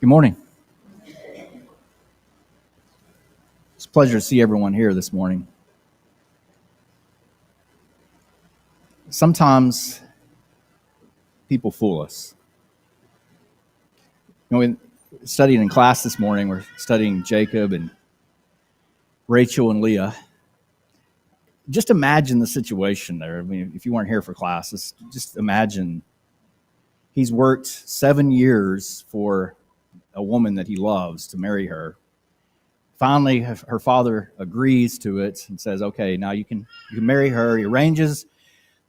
Good morning. It's a pleasure to see everyone here this morning. Sometimes people fool us. We studied in class this morning. We're studying Jacob and Rachel and Leah. Just imagine the situation there. I mean, if you weren't here for classes, just imagine he's worked 7 years for a woman that he loves to marry her. Finally, her father agrees to it and says, "Okay, now you can marry her." He arranges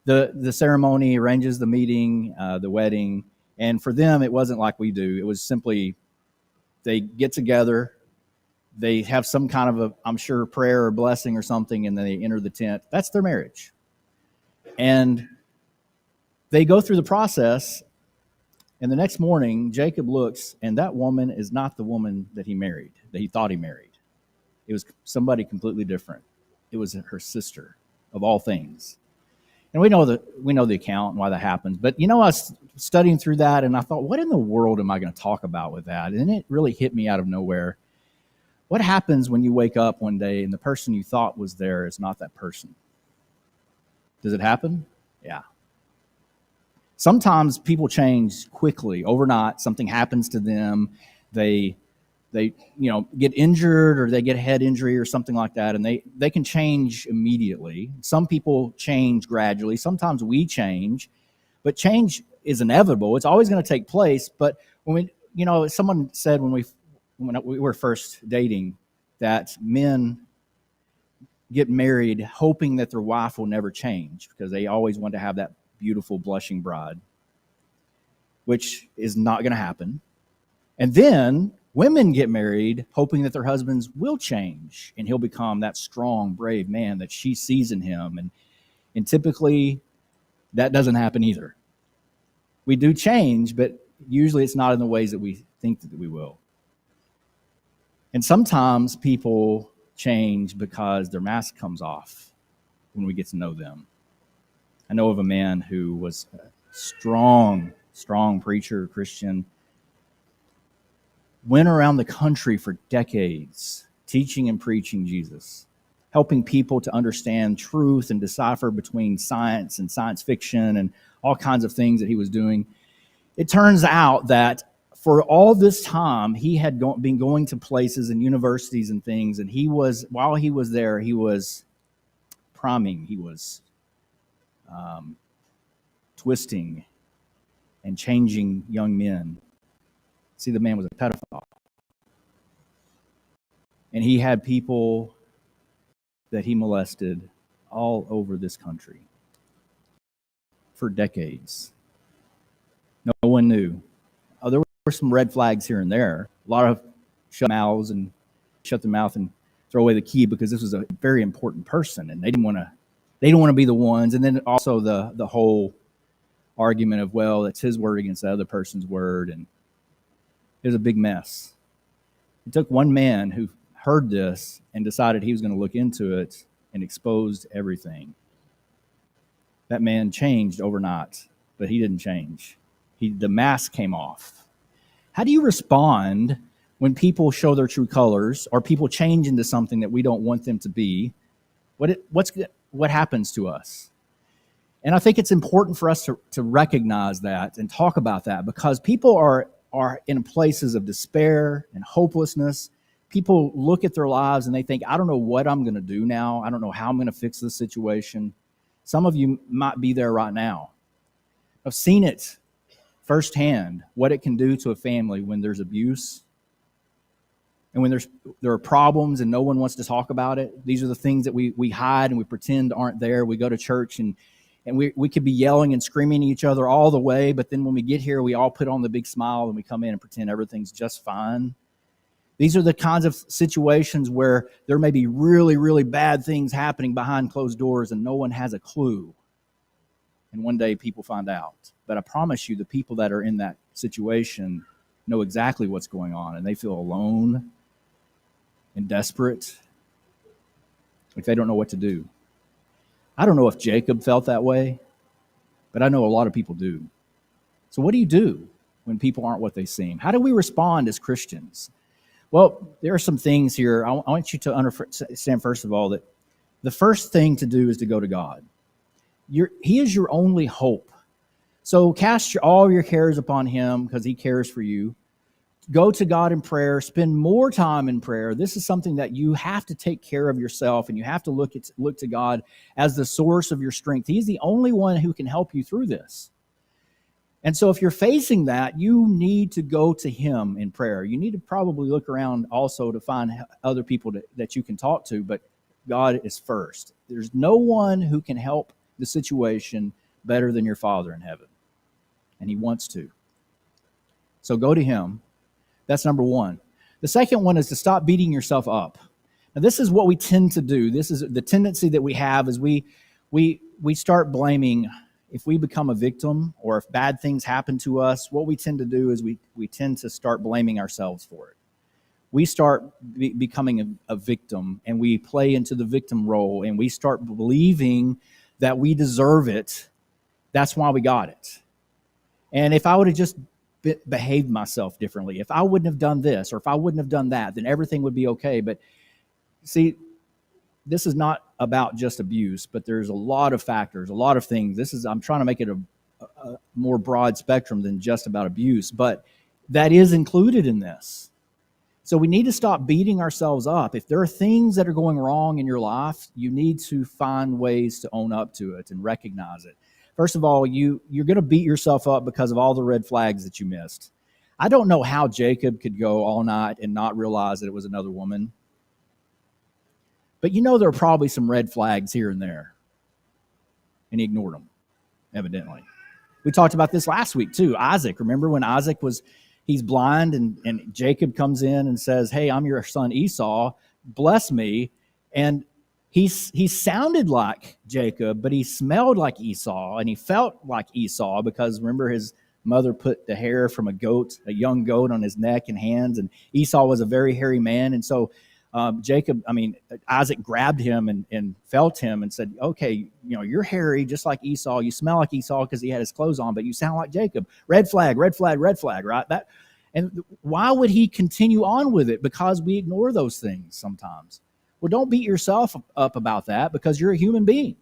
the ceremony, arranges the meeting, the wedding, and for them, it wasn't like we do. It was simply they get together, they have some kind of I'm sure, prayer or blessing or something, and then they enter the tent. That's their marriage. And they go through the process, and the next morning, Jacob looks, and that woman is not the woman that he married, that he thought he married. It was somebody completely different. It was her sister, of all things. And we know the account and why that happens. But I was studying through that, and I thought, what in the world am I going to talk about with that? And it really hit me out of nowhere. What happens when you wake up one day and the person you thought was there is not that person? Does it happen? Yeah. Sometimes people change quickly, overnight. Something happens to them. They get injured, or they get a head injury or something like that, and they can change immediately. Some people change gradually. Sometimes we change, but change is inevitable. It's always going to take place. But when someone said when we were first dating that men get married hoping that their wife will never change because they always want to have that beautiful blushing bride, which is not going to happen. And then women get married hoping that their husbands will change and he'll become that strong, brave man that she sees in him. And typically that doesn't happen either. We do change, but usually it's not in the ways that we think that we will. And sometimes people change because their mask comes off when we get to know them. I know of a man who was a strong preacher, Christian, went around the country for decades teaching and preaching Jesus, helping people to understand truth and decipher between science and science fiction and all kinds of things that he was doing. It turns out that for all this time, he had been going to places and universities and things, and while he was there, he was priming, he was twisting and changing young men. See, the man was a pedophile. And he had people that he molested all over this country for decades. No one knew. There were some red flags here and there. A lot of shut their mouth and throw away the key because this was a very important person, and they didn't want to be the ones. And then also the whole argument of, well, it's his word against the other person's word, and it was a big mess. It took one man who heard this and decided he was going to look into it and exposed everything. That man changed overnight, but he didn't change. The mask came off. How do you respond when people show their true colors or people change into something that we don't want them to be? What happens to us? And I think it's important for us to recognize that and talk about that, because people are in places of despair and hopelessness. People look at their lives and they think, I don't know what I'm going to do now. I don't know how I'm going to fix this situation. Some of you might be there right now. I've seen it firsthand, what it can do to a family when there's abuse and when there are problems and no one wants to talk about it. These are the things that we hide and we pretend aren't there. We go to church and we could be yelling and screaming at each other all the way, but then when we get here, we all put on the big smile and we come in and pretend everything's just fine. These are the kinds of situations where there may be really, really bad things happening behind closed doors and no one has a clue. And one day people find out. But I promise you, the people that are in that situation know exactly what's going on, and they feel alone and desperate, like they don't know what to do. I don't know if Jacob felt that way, but I know a lot of people do. So what do you do? when people aren't what they seem? How do we respond as Christians? Well, there are some things here. I want you to understand, first of all, that the first thing to do is to go to God. He is your only hope. So cast all your cares upon him because he cares for you. Go to God in prayer. Spend more time in prayer. This is something that you have to take care of yourself, and you have to look to God as the source of your strength. He's the only one who can help you through this. And so if you're facing that, you need to go to him in prayer. You need to probably look around also to find other people that you can talk to, but God is first. There's no one who can help the situation better than your Father in heaven, and he wants to. So go to him. That's number one. The second one is to stop beating yourself up. Now, this is what we tend to do. This is the tendency that we have is we start blaming. If we become a victim or if bad things happen to us, what we tend to do is we tend to start blaming ourselves for it. We start becoming a victim, and we play into the victim role, and we start believing that we deserve it. That's why we got it. And if I would have just behaved myself differently, if I wouldn't have done this or if I wouldn't have done that, then everything would be okay. But see, this is not about just abuse, but there's a lot of factors, a lot of things. I'm trying to make it a more broad spectrum than just about abuse, but that is included in this. So we need to stop beating ourselves up. If there are things that are going wrong in your life, you need to find ways to own up to it and recognize it. First of all, you're going to beat yourself up because of all the red flags that you missed. I don't know how Jacob could go all night and not realize that it was another woman. But there are probably some red flags here and there. And he ignored them, evidently. We talked about this last week too. Isaac, remember when Isaac he's blind and Jacob comes in and says, hey, I'm your son Esau, bless me. And he sounded like Jacob, but he smelled like Esau, and he felt like Esau because remember his mother put the hair from a young goat on his neck and hands, and Esau was a very hairy man. And so Isaac grabbed him and felt him and said, okay, you're hairy just like Esau. You smell like Esau because he had his clothes on, but you sound like Jacob. Red flag, red flag, red flag, right? And why would he continue on with it? Because we ignore those things sometimes. Well, don't beat yourself up about that because you're a human being.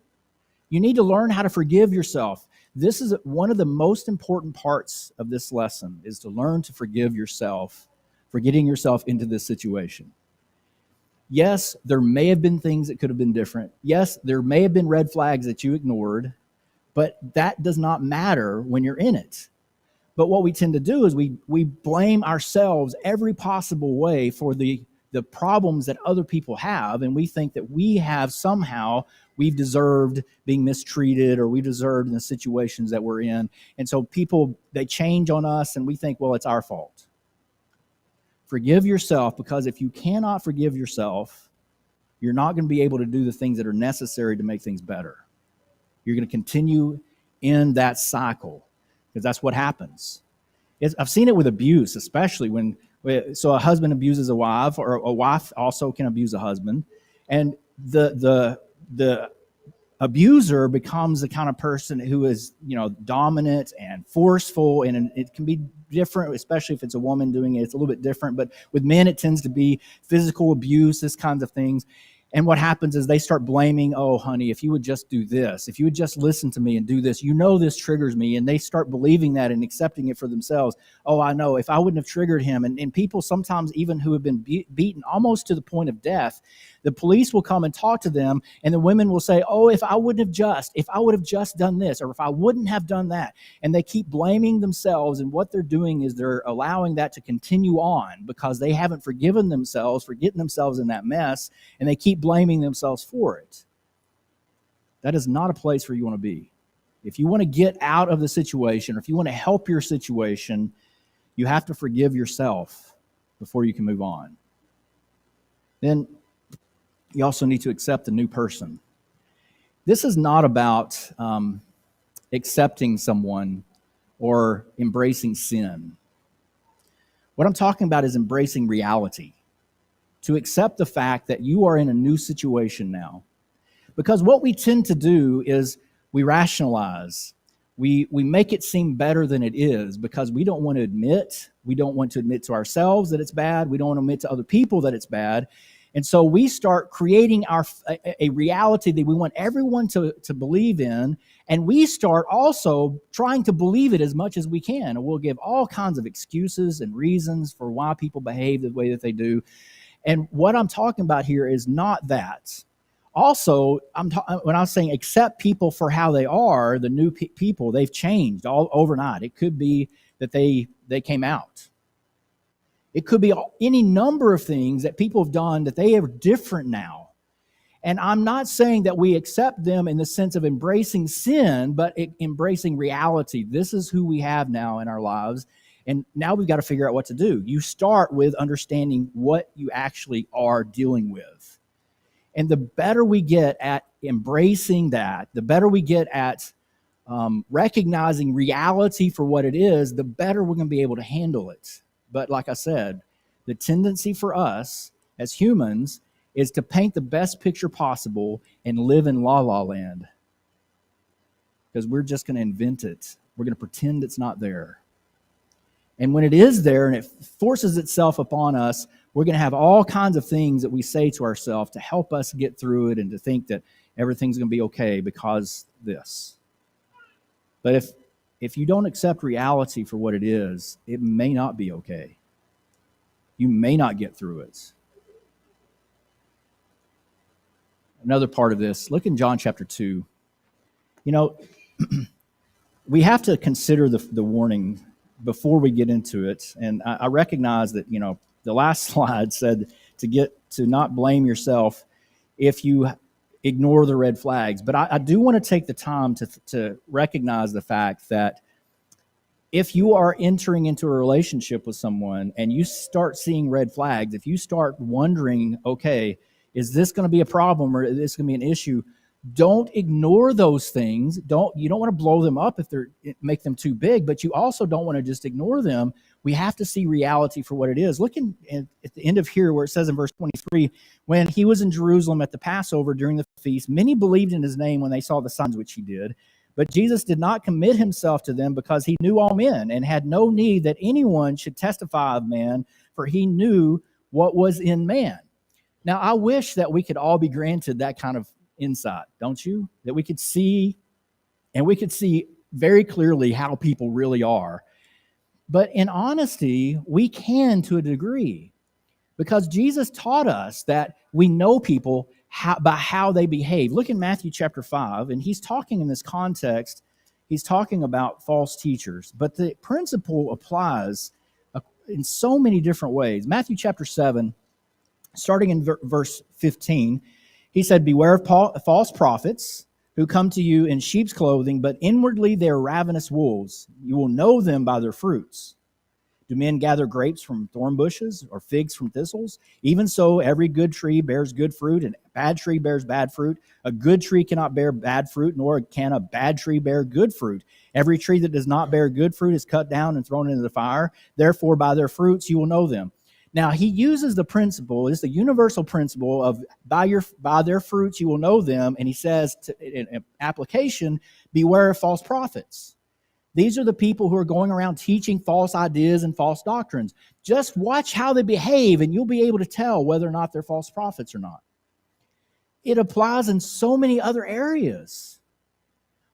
You need to learn how to forgive yourself. This is one of the most important parts of this lesson is to learn to forgive yourself for getting yourself into this situation. Yes, there may have been things that could have been different. Yes, there may have been red flags that you ignored, but that does not matter when you're in it. But what we tend to do is we blame ourselves every possible way for the problems that other people have, and we think that we've deserved being mistreated or we deserved in the situations that we're in. And so people, they change on us and we think, well, it's our fault. Forgive yourself, because if you cannot forgive yourself, you're not going to be able to do the things that are necessary to make things better. You're going to continue in that cycle because that's what happens. I've seen it with abuse, especially so a husband abuses a wife, or a wife also can abuse a husband, and the abuser becomes the kind of person who is, dominant and forceful, and it can be different, especially if it's a woman doing it. It's a little bit different, but with men, it tends to be physical abuse, this kinds of things. And what happens is they start blaming, oh, honey, if you would just do this, if you would just listen to me and do this, this triggers me. And they start believing that and accepting it for themselves. Oh, I know, if I wouldn't have triggered him. And people sometimes even who have been beaten almost to the point of death, the police will come and talk to them, and the women will say, oh, if I would have just done this, or if I wouldn't have done that. And they keep blaming themselves, and what they're doing is they're allowing that to continue on because they haven't forgiven themselves for getting themselves in that mess, and they keep blaming themselves for it. That is not a place where you want to be. If you want to get out of the situation, or if you want to help your situation, you have to forgive yourself before you can move on. Then you also need to accept the new person. This is not about accepting someone or embracing sin. What I'm talking about is embracing reality. To accept the fact that you are in a new situation now. Because what we tend to do is we rationalize. We make it seem better than it is because we don't want to admit to ourselves that it's bad. We don't want to admit to other people that it's bad. And so we start creating a reality that we want everyone to believe in, and we start also trying to believe it as much as we can. And we'll give all kinds of excuses and reasons for why people behave the way that they do. And what I'm talking about here is not that. Also, when I was saying accept people for how they are, the new people, they've changed all overnight. It could be that they came out. It could be any number of things that people have done that they are different now. And I'm not saying that we accept them in the sense of embracing sin, but embracing reality. This is who we have now in our lives. And now we've got to figure out what to do. You start with understanding what you actually are dealing with. And the better we get at embracing that, the better we get at recognizing reality for what it is, the better we're going to be able to handle it. But like I said, the tendency for us as humans is to paint the best picture possible and live in la-la land. Because we're just going to invent it. We're going to pretend it's not there. And when it is there and it forces itself upon us, we're going to have all kinds of things that we say to ourselves to help us get through it and to think that everything's going to be okay because this. But if you don't accept reality for what it is, it may not be okay. You may not get through it. Another part of this, look in John chapter 2. You know, we have to consider the warning before we get into it. And I recognize that, you know, the last slide said to not blame yourself if you ignore the red flags. But I do want to take the time to recognize the fact that if you are entering into a relationship with someone and you start seeing red flags, if you start wondering, okay, is this going to be a problem or is this going to be an issue? Don't ignore those things. You don't want to blow them up if make them too big, but you also don't want to just ignore them. We have to see reality for what it is. Look at the end of here where it says in verse 23, when he was in Jerusalem at the Passover during the feast, many believed in his name when they saw the signs which he did. But Jesus did not commit himself to them because he knew all men and had no need that anyone should testify of man, for he knew what was in man. Now, I wish that we could all be granted that kind of insight, don't you? That we could see, and we could see very clearly how people really are. But in honesty, we can to a degree, because Jesus taught us that we know people by how they behave. Look in Matthew chapter 5, and he's talking in this context, he's talking about false teachers, but the principle applies in so many different ways. Matthew chapter 7, starting in verse 15, he said, beware of false prophets who come to you in sheep's clothing, but inwardly they are ravenous wolves. You will know them by their fruits. Do men gather grapes from thorn bushes or figs from thistles? Even so, every good tree bears good fruit, and a bad tree bears bad fruit. A good tree cannot bear bad fruit, nor can a bad tree bear good fruit. Every tree that does not bear good fruit is cut down and thrown into the fire. Therefore, by their fruits you will know them. Now, he uses the principle, it's the universal principle of by their fruits you will know them, and he says, in application, beware of false prophets. These are the people who are going around teaching false ideas and false doctrines. Just watch how they behave, and you'll be able to tell whether or not they're false prophets or not. It applies in so many other areas.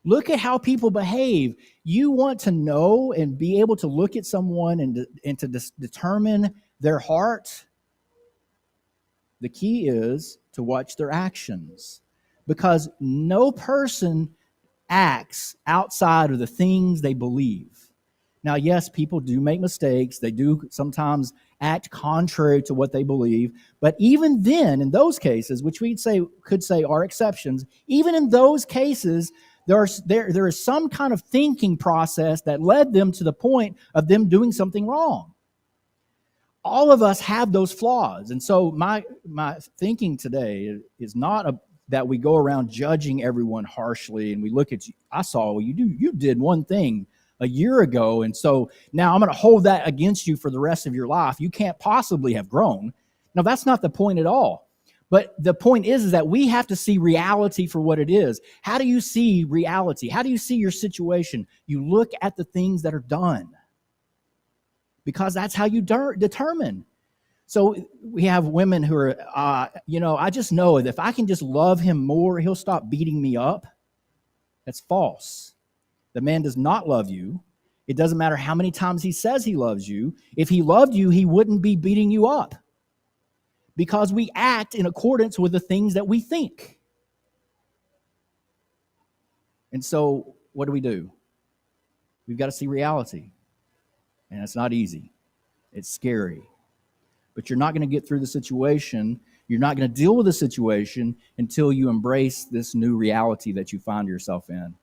Look at how people behave. You want to know and be able to look at someone and to determine their heart. The key is to watch their actions, because no person acts outside of the things they believe. Now, yes, people do make mistakes. They do sometimes act contrary to what they believe. But even then, in those cases, which we could say are exceptions, even in those cases, there is some kind of thinking process that led them to the point of them doing something wrong. All of us have those flaws. And so my thinking today is not that we go around judging everyone harshly and we look at you. I saw, well, you did one thing a year ago, and so now I'm going to hold that against you for the rest of your life. You can't possibly have grown. No, that's not the point at all. But the point is that we have to see reality for what it is. How do you see reality? How do you see your situation? You look at the things that are done, because that's how you determine. So we have women who are, I just know that if I can just love him more, he'll stop beating me up. That's false. The man does not love you. It doesn't matter how many times he says he loves you. If he loved you, he wouldn't be beating you up, because we act in accordance with the things that we think. And so what do? We've got to see reality. And it's not easy. It's scary. But you're not going to get through the situation. You're not going to deal with the situation until you embrace this new reality that you find yourself in.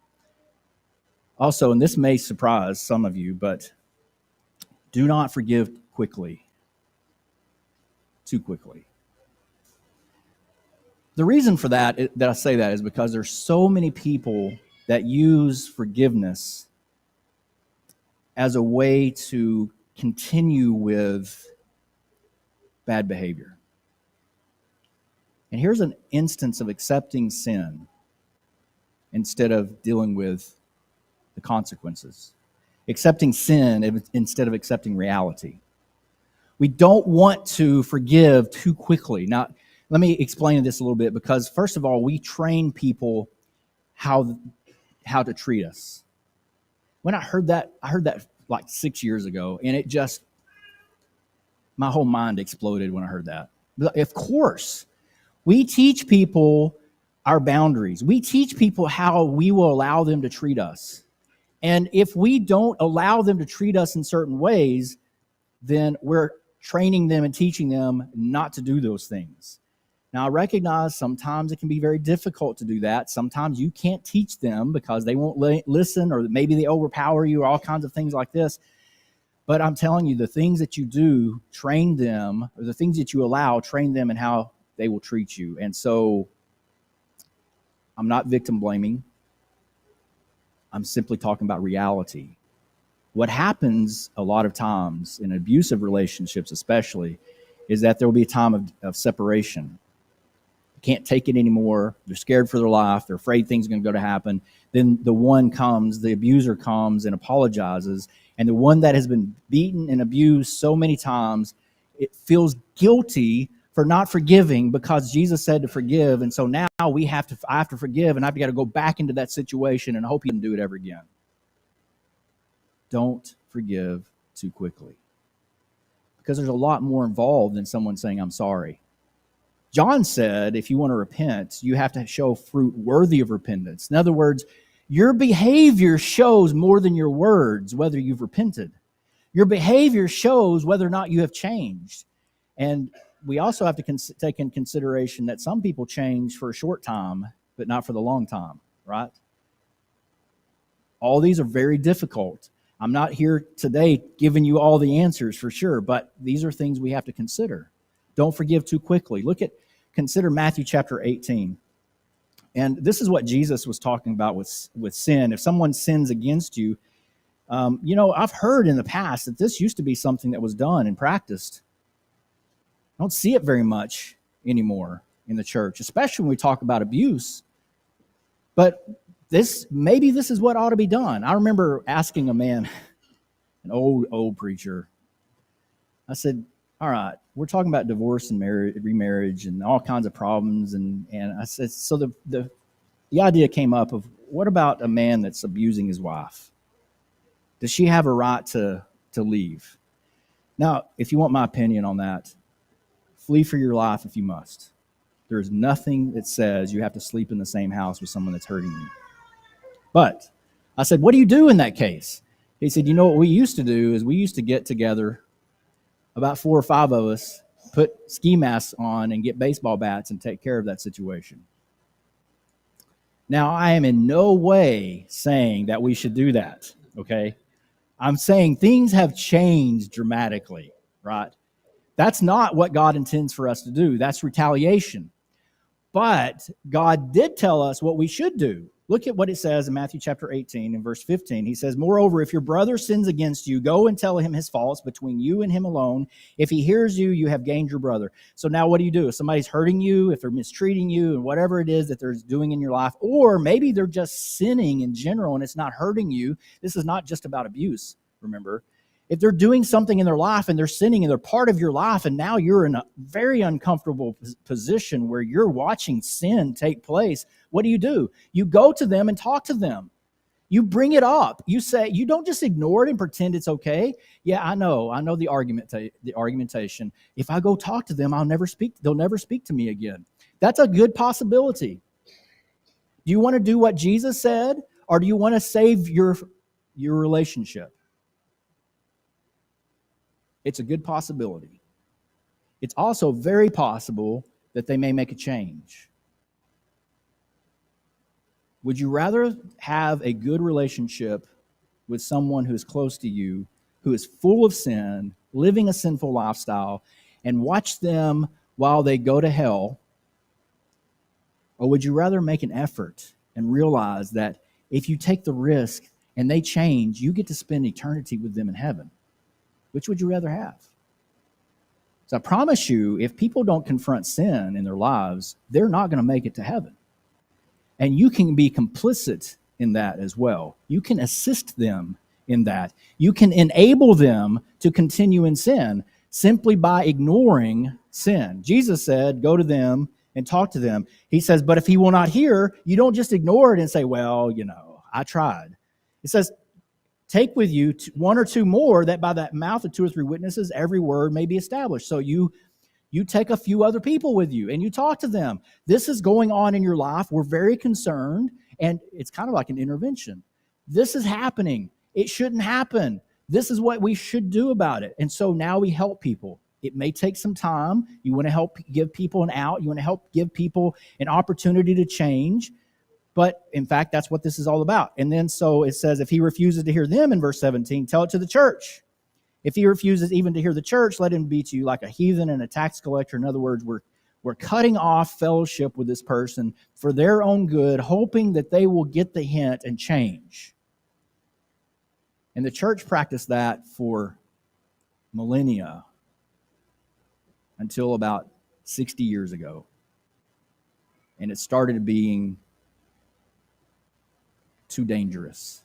Also, and this may surprise some of you, but do not forgive quickly. Too quickly. The reason for that I say that is because there's so many people that use forgiveness as a way to continue with bad behavior. And here's an instance of accepting sin instead of dealing with the consequences. Accepting sin instead of accepting reality. We don't want to forgive too quickly. Now, let me explain this a little bit, because first of all, we train people how to treat us. When I heard that like 6 years ago, and my whole mind exploded when I heard that. But of course, we teach people our boundaries. We teach people how we will allow them to treat us. And if we don't allow them to treat us in certain ways, then we're training them and teaching them not to do those things. Now, I recognize sometimes it can be very difficult to do that. Sometimes you can't teach them because they won't listen, or maybe they overpower you, or all kinds of things like this. But I'm telling you, the things that you do, train them, or the things that you allow, train them in how they will treat you. And so I'm not victim blaming. I'm simply talking about reality. What happens a lot of times in abusive relationships especially is that there will be a time of separation. They can't take it anymore. They're scared for their life. They're afraid things are going to go to happen. Then the abuser comes and apologizes. And the one that has been beaten and abused so many times, it feels guilty for not forgiving, because Jesus said to forgive. And so now I have to forgive, and I've got to go back into that situation and hope he doesn't do it ever again. Don't forgive too quickly, because there's a lot more involved than someone saying, I'm sorry. John said, if you want to repent, you have to show fruit worthy of repentance. In other words, your behavior shows more than your words whether you've repented. Your behavior shows whether or not you have changed. And we also have to take in consideration that some people change for a short time, but not for the long time, right? All these are very difficult. I'm not here today giving you all the answers for sure, but these are things we have to consider. Don't forgive too quickly. Consider Matthew chapter 18. And this is what Jesus was talking about with sin. If someone sins against you, I've heard in the past that this used to be something that was done and practiced. I don't see it very much anymore in the church, especially when we talk about abuse. But maybe this is what ought to be done. I remember asking a man, an old preacher, I said, all right, we're talking about divorce and remarriage and all kinds of problems. And I said, so the idea came up of, what about a man that's abusing his wife? Does she have a right to leave? Now, if you want my opinion on that, flee for your life if you must. There is nothing that says you have to sleep in the same house with someone that's hurting you. But I said, what do you do in that case? He said, what we used to do is we used to get together, about 4 or 5 of us, put ski masks on and get baseball bats and take care of that situation. Now, I am in no way saying that we should do that, okay? I'm saying things have changed dramatically, right? That's not what God intends for us to do. That's retaliation. But God did tell us what we should do. Look at what it says in Matthew chapter 18 and verse 15. He says, moreover, if your brother sins against you, go and tell him his faults between you and him alone. If he hears you, you have gained your brother. So now what do? If somebody's hurting you, if they're mistreating you, and whatever it is that they're doing in your life, or maybe they're just sinning in general and it's not hurting you. This is not just about abuse, remember. If they're doing something in their life and they're sinning and they're part of your life, and now you're in a very uncomfortable position where you're watching sin take place, what do? You go to them and talk to them. You bring it up. You say, you don't just ignore it and pretend it's okay. Yeah, I know the argumentation. If I go talk to them, they'll never speak to me again. That's a good possibility. Do you want to do what Jesus said, or do you want to save your relationship? It's a good possibility. It's also very possible that they may make a change. Would you rather have a good relationship with someone who is close to you, who is full of sin, living a sinful lifestyle, and watch them while they go to hell? Or would you rather make an effort and realize that if you take the risk and they change, you get to spend eternity with them in heaven? Which would you rather have? So I promise you, if people don't confront sin in their lives, they're not going to make it to heaven. And you can be complicit in that as well. You can assist them in that. You can enable them to continue in sin simply by ignoring sin. Jesus said, go to them and talk to them. He says, but if he will not hear, you don't just ignore it and say, well, I tried. It says, take with you one or two more, that by that mouth of two or three witnesses, every word may be established. So you take a few other people with you and you talk to them. This is going on in your life. We're very concerned, and it's kind of like an intervention. This is happening. It shouldn't happen. This is what we should do about it. And so now we help people. It may take some time. You want to help give people an out. You want to help give people an opportunity to change. But in fact, that's what this is all about. And then so it says, if he refuses to hear them in verse 17, tell it to the church. If he refuses even to hear the church, let him be to you like a heathen and a tax collector. In other words, we're cutting off fellowship with this person for their own good, hoping that they will get the hint and change. And the church practiced that for millennia until about 60 years ago. And it started being too dangerous.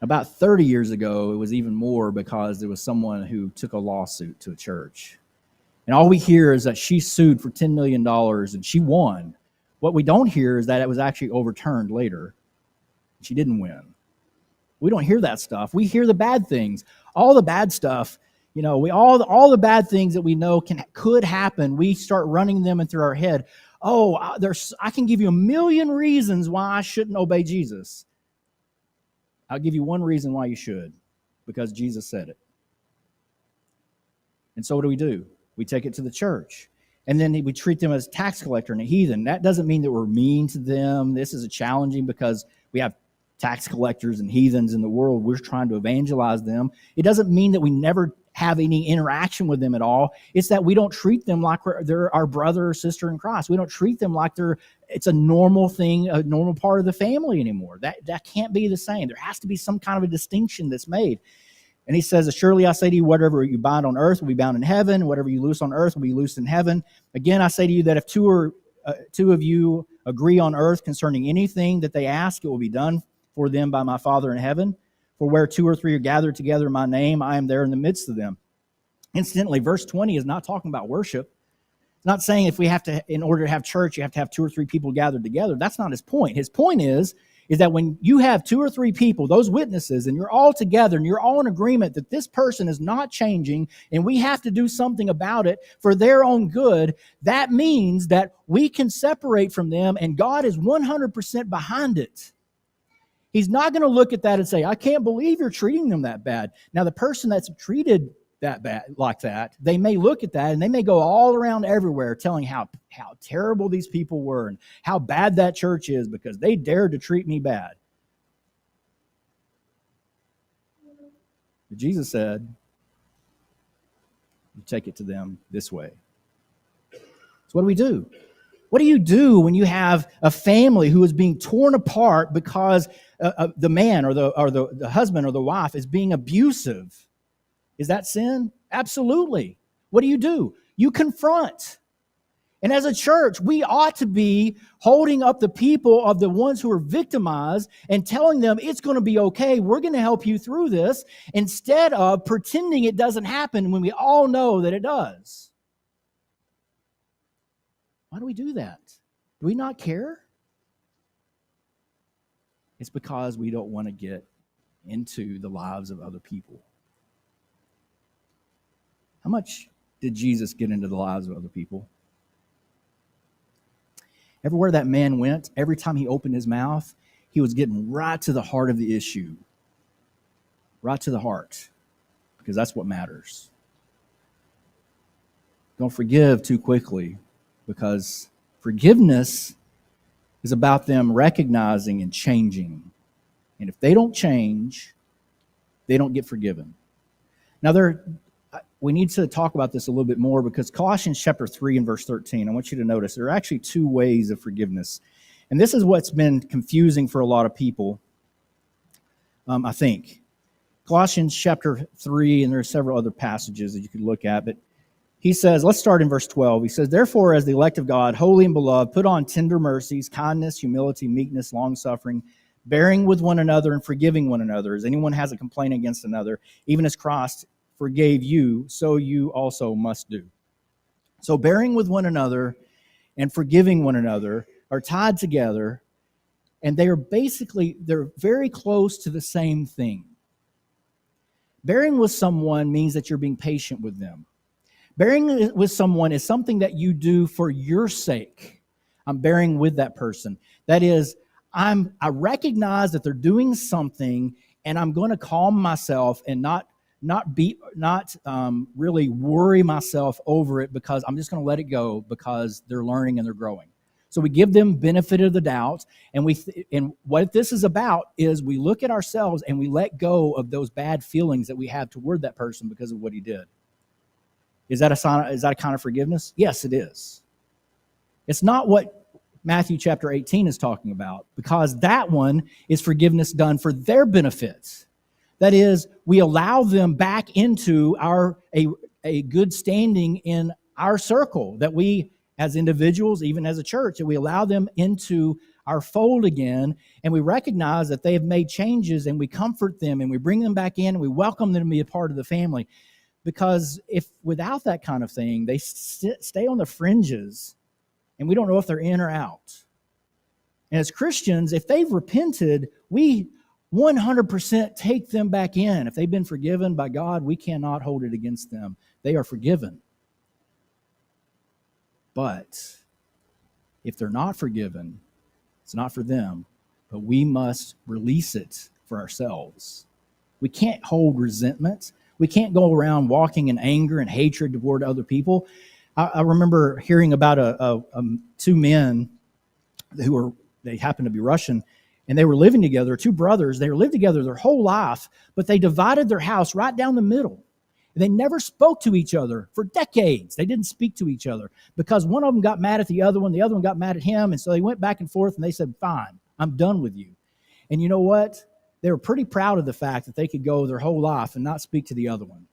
About 30 years ago, it was even more, because there was someone who took a lawsuit to a church. And all we hear is that she sued for $10 million and she won. What we don't hear is that it was actually overturned later. She didn't win. We don't hear that stuff. We hear the bad things. All the bad stuff, all the bad things that we know could happen, we start running them in through our head. Oh, I can give you a million reasons why I shouldn't obey Jesus. I'll give you one reason why you should, because Jesus said it. And so what do? We take it to the church. And then we treat them as tax collector and a heathen. That doesn't mean that we're mean to them. This is challenging because we have tax collectors and heathens in the world. We're trying to evangelize them. It doesn't mean that we never have any interaction with them at all. It's that we don't treat them like they're our brother or sister in Christ. We don't treat them like it's a normal thing, a normal part of the family anymore. That can't be the same. There has to be some kind of a distinction that's made. And he says, surely I say to you, whatever you bind on earth will be bound in heaven. Whatever you loose on earth will be loosed in heaven. Again, I say to you that if two of you agree on earth concerning anything that they ask, it will be done for them by my Father in heaven. For where two or three are gathered together in my name, I am there in the midst of them. Incidentally, verse 20 is not talking about worship. It's not saying in order to have church, you have to have two or three people gathered together. That's not his point. His point is that when you have two or three people, those witnesses, and you're all together and you're all in agreement that this person is not changing and we have to do something about it for their own good, that means that we can separate from them, and God is 100% behind it. He's not going to look at that and say, I can't believe you're treating them that bad. Now, the person that's treated that bad like that, they may look at that and they may go all around everywhere telling how terrible these people were and how bad that church is because they dared to treat me bad. But Jesus said, you take it to them this way. So what do? What do you do when you have a family who is being torn apart because the man or the husband or the wife is being abusive? Is that sin? Absolutely. What do? You confront. And as a church, we ought to be holding up the people of the ones who are victimized and telling them it's going to be okay. We're going to help you through this, instead of pretending it doesn't happen when we all know that it does. Why do we do that? Do we not care? It's because we don't want to get into the lives of other people. How much did Jesus get into the lives of other people? Everywhere that man went, every time he opened his mouth, he was getting right to the heart of the issue. Right to the heart, because that's what matters. Don't forgive too quickly, because forgiveness is about them recognizing and changing. And if they don't change, they don't get forgiven. Now, we need to talk about this a little bit more, because Colossians chapter 3 and verse 13, I want you to notice there are actually two ways of forgiveness. And this is what's been confusing for a lot of people, I think. Colossians chapter 3, and there are several other passages that you could look at, but he says, let's start in verse 12. He says, therefore, as the elect of God, holy and beloved, put on tender mercies, kindness, humility, meekness, long-suffering, bearing with one another and forgiving one another. As anyone has a complaint against another, even as Christ forgave you, so you also must do. So bearing with one another and forgiving one another are tied together, and they're very close to the same thing. Bearing with someone means that you're being patient with them. Bearing with someone is something that you do for your sake. I'm bearing with that person. That is, I recognize that they're doing something, and I'm going to calm myself and not really worry myself over it, because I'm just going to let it go because they're learning and they're growing. So we give them benefit of the doubt, and what this is about is we look at ourselves and we let go of those bad feelings that we have toward that person because of what he did. Is that a kind of forgiveness? Yes, it is. It's not what Matthew chapter 18 is talking about, because that one is forgiveness done for their benefits. That is, we allow them back into a good standing in our circle, that we, as individuals, even as a church, that we allow them into our fold again, and we recognize that they have made changes, and we comfort them, and we bring them back in, and we welcome them to be a part of the family. Because if without that kind of thing, they stay on the fringes, and we don't know if they're in or out. And as Christians, if they've repented, we 100% take them back in. If they've been forgiven by God, we cannot hold it against them. They are forgiven. But if they're not forgiven, it's not for them, but we must release it for ourselves. We can't hold resentment. We can't go around walking in anger and hatred toward other people. I remember hearing about two men they happened to be Russian, and they were living together, two brothers. They lived together their whole life, but they divided their house right down the middle. They never spoke to each other for decades. They didn't speak to each other because one of them got mad at the other one got mad at him, and so they went back and forth, and they said, fine, I'm done with you. And you know what? They were pretty proud of the fact that they could go their whole life and not speak to the other one,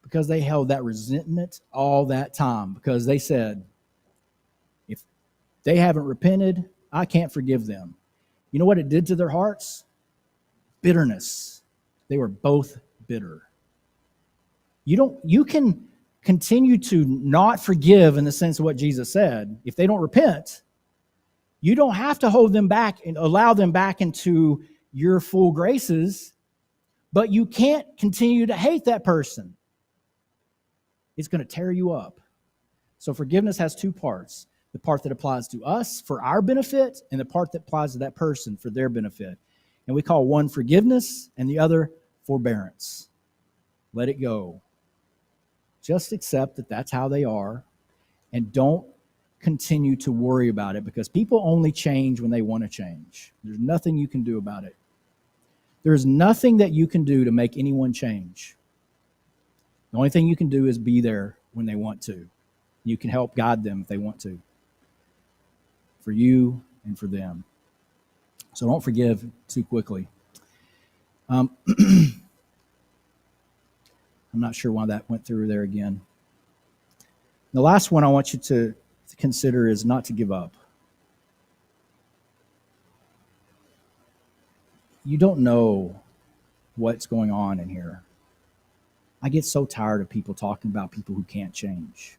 because they held that resentment all that time, because they said, if they haven't repented, I can't forgive them. You know what it did to their hearts? Bitterness. They were both bitter. You can continue to not forgive in the sense of what Jesus said. If they don't repent, you don't have to hold them back and allow them back into your full graces, but you can't continue to hate that person. It's going to tear you up. So forgiveness has two parts. The part that applies to us for our benefit, and the part that applies to that person for their benefit. And we call one forgiveness and the other forbearance. Let it go. Just accept that that's how they are, and don't continue to worry about it, because people only change when they want to change. There's nothing you can do about it. There's nothing that you can do to make anyone change. The only thing you can do is be there when they want to. You can help guide them if they want to, for you and for them. So don't forgive too quickly. I'm not sure why that went through there again. The last one I want you to consider is not to give up. You don't know what's going on in here. I get so tired of people talking about people who can't change.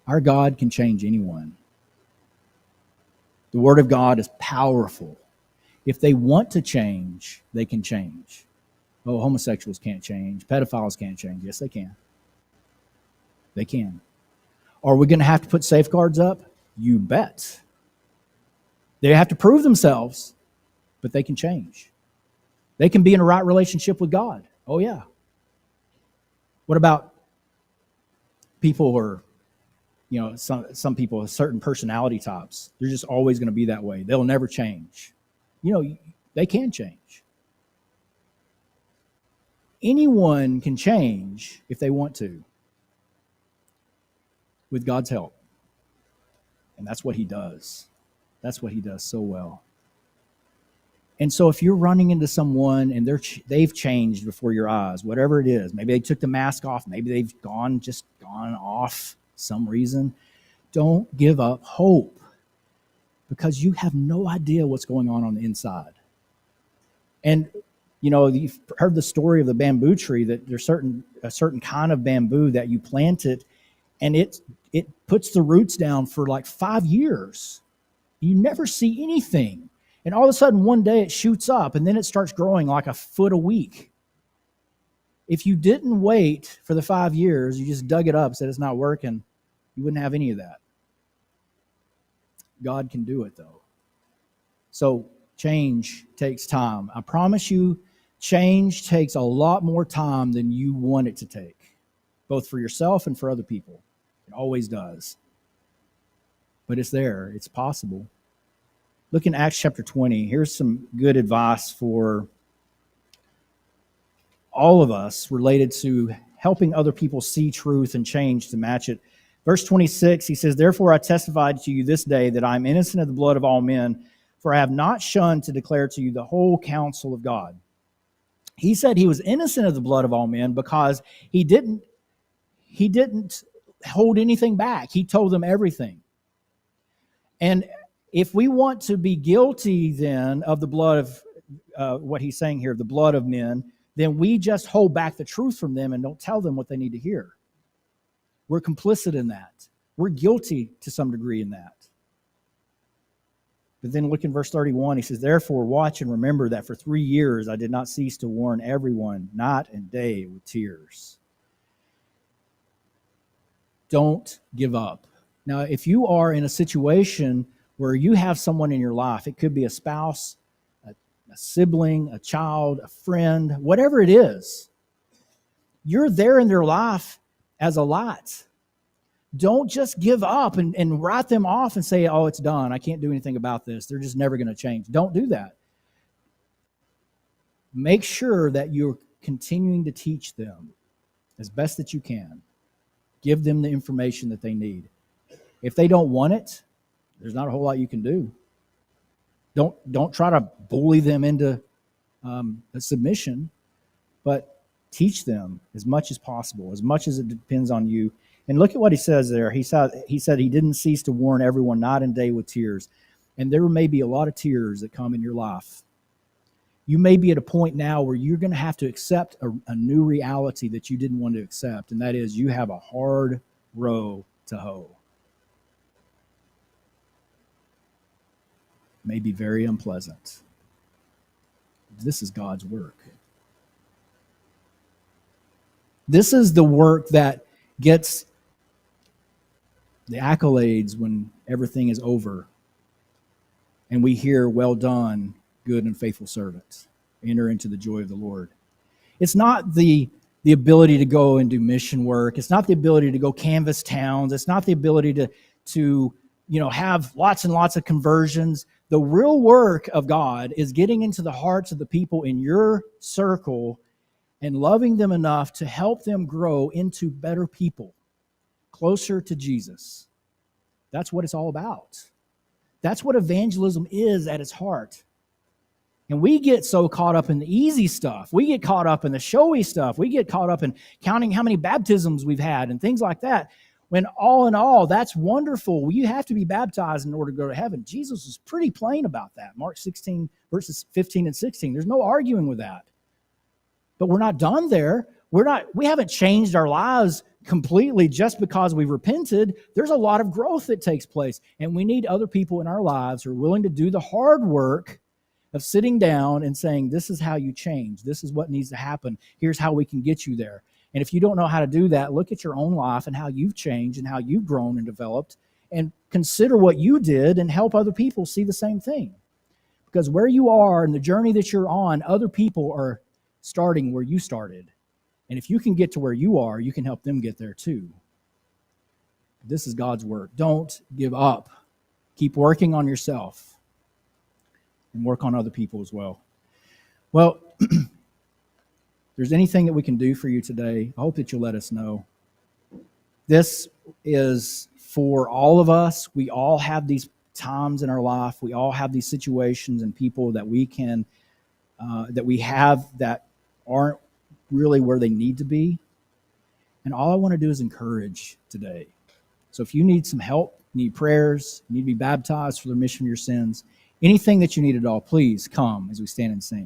Our God can change anyone. The Word of God is powerful. If they want to change, they can change. Oh, homosexuals can't change. Pedophiles can't change. Yes, they can. They can. Are we going to have to put safeguards up? You bet. They have to prove themselves, but they can change. They can be in a right relationship with God. Oh, yeah. What about people who are, some people have certain personality types? They're just always going to be that way. They'll never change. They can change. Anyone can change if they want to, with God's help. And that's what he does. That's what he does so well. And so if you're running into someone and they've changed before your eyes, whatever it is, maybe they took the mask off, maybe they've gone off some reason, don't give up hope, because you have no idea what's going on the inside. And you've heard the story of the bamboo tree, that there's a certain kind of bamboo that you plant it, and it puts the roots down for like 5 years. You never see anything. And all of a sudden, one day it shoots up, and then it starts growing like a foot a week. If you didn't wait for the 5 years, you just dug it up, said it's not working, you wouldn't have any of that. God can do it, though. So change takes time. I promise you, change takes a lot more time than you want it to take, both for yourself and for other people. It always does. But it's there. It's possible. Look in Acts chapter 20. Here's some good advice for all of us related to helping other people see truth and change to match it. Verse 26, he says, "Therefore I testified to you this day that I am innocent of the blood of all men, for I have not shunned to declare to you the whole counsel of God." He said he was innocent of the blood of all men because he didn't hold anything back. He told them everything. And if we want to be guilty then of the blood of, what he's saying here, the blood of men, then we just hold back the truth from them and don't tell them what they need to hear. We're complicit in that. We're guilty to some degree in that. But then look in verse 31. He says, "Therefore watch and remember that for 3 years I did not cease to warn everyone, night and day with tears." Don't give up. Now, if you are in a situation where you have someone in your life, it could be a spouse, a sibling, a child, a friend, whatever it is, you're there in their life as a light. Don't just give up and write them off and say, "Oh, it's done. I can't do anything about this. They're just never going to change." Don't do that. Make sure that you're continuing to teach them as best that you can. Give them the information that they need. If they don't want it, there's not a whole lot you can do. Don't try to bully them into a submission, but teach them as much as possible, as much as it depends on you. And look at what he says there. He said he didn't cease to warn everyone night and day with tears. And there may be a lot of tears that come in your life. You may be at a point now where you're going to have to accept a new reality that you didn't want to accept, and that is you have a hard row to hoe. It may be very unpleasant. This is God's work. This is the work that gets the accolades when everything is over and we hear, "Well done, good and faithful servant. Enter into the joy of the Lord." It's not the ability to go and do mission work. It's not the ability to go canvas towns. It's not the ability to have lots and lots of conversions. The real work of God is getting into the hearts of the people in your circle and loving them enough to help them grow into better people, closer to Jesus. That's what it's all about. That's what evangelism is at its heart. And we get so caught up in the easy stuff. We get caught up in the showy stuff. We get caught up in counting how many baptisms we've had and things like that. When all in all, that's wonderful. You have to be baptized in order to go to heaven. Jesus is pretty plain about that. Mark 16, verses 15 and 16. There's no arguing with that. But we're not done there. We haven't changed our lives completely just because we've repented. There's a lot of growth that takes place. And we need other people in our lives who are willing to do the hard work of sitting down and saying, this is how you change. This is what needs to happen. Here's how we can get you there. And if you don't know how to do that, look at your own life and how you've changed and how you've grown and developed, and consider what you did and help other people see the same thing. Because where you are and the journey that you're on, other people are starting where you started. And if you can get to where you are, you can help them get there too. This is God's work. Don't give up. Keep working on yourself and work on other people as well. Well, if there's anything that we can do for you today, I hope that you'll let us know. This is for all of us. We all have these times in our life. We all have these situations and people that we can, that we have that aren't really where they need to be. And all I want to do is encourage today. So if you need some help, need prayers, need to be baptized for the remission of your sins, anything that you need at all, please come as we stand and sing.